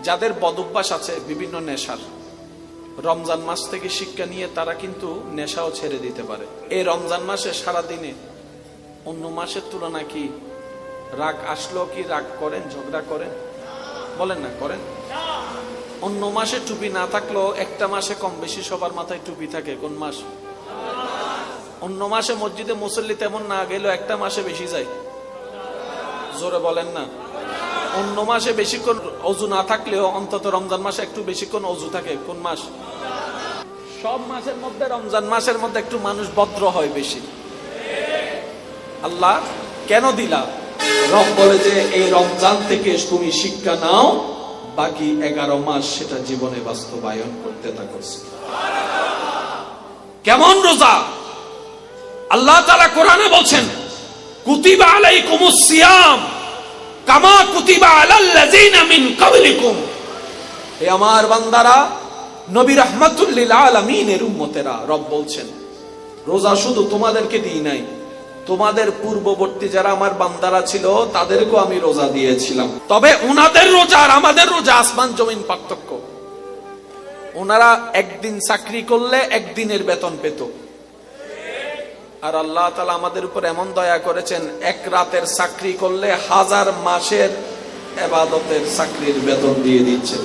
যাদের বদঅভ্যাস আছে বিভিন্ন নেশার, রমজান মাস থেকে শিক্ষা নিয়ে তারা কিন্তু নেশাও ছেড়ে দিতে পারে। এই রমজান মাসে সারাদিনে অন্য মাসের তুলনায় কি রাগ আসলো কি রাগ করেন, ঝগড়া করেন? বলেন না, করেন? অন্য মাসে টুপি না থাকলেও একটা মাসে কম বেশি সবার মাথায় টুপি থাকে। কোন মাস? অন্য মাসে মসজিদে মুসল্লি তেমন না গেলেও একটা মাসে বেশি যায়। জোরে বলেন না। অন্য মাসে বেশিক্ষণ অজু না থাকলেও অন্তত রমজান মাসে একটু বেশিক্ষণ অজু থাকে। কোন মাস? সব মাসের মধ্যে রমজান মাসের মধ্যে একটু মানুষ ভদ্র হয় বেশি। আল্লাহ কেন দিলা? রব বলে যে এই রমজান থেকে তুমি শিক্ষা নাও, বাকি 11 মাস সেটা জীবনে বাস্তবায়ন করতে থাকো। কেমন রোজা? আল্লাহ তাআলা কোরআনে বলছেন, কুতিবা আলাইকুমুস সিয়াম কামা কুতিবা আলাল্লাযিনা মিন ক্বাবলিকুম। হে আমার বান্দারা, নবী রাহমাতুল লিল আলামিনের উম্মতেরা, রব বলছেন রোজা শুধু তোমাদেরকে দিই নাই, তোমাদের পূর্ববর্তী যারা আমার বান্দারা ছিল তাদেরকেও আমি রোজা দিয়েছিলাম। তবে ওনাদের রোজা আর আমাদের রোজা আসমান জমিন পার্থক্য। ওনারা একদিন চাকরি করলে একদিনের বেতন পেত, আর আল্লাহ তাআলা আমাদের উপর এমন দয়া করেছেন, এক রাতের চাকরি করলে 1000 মাসের ইবাদতের চাকরির বেতন দিয়ে দিচ্ছেন।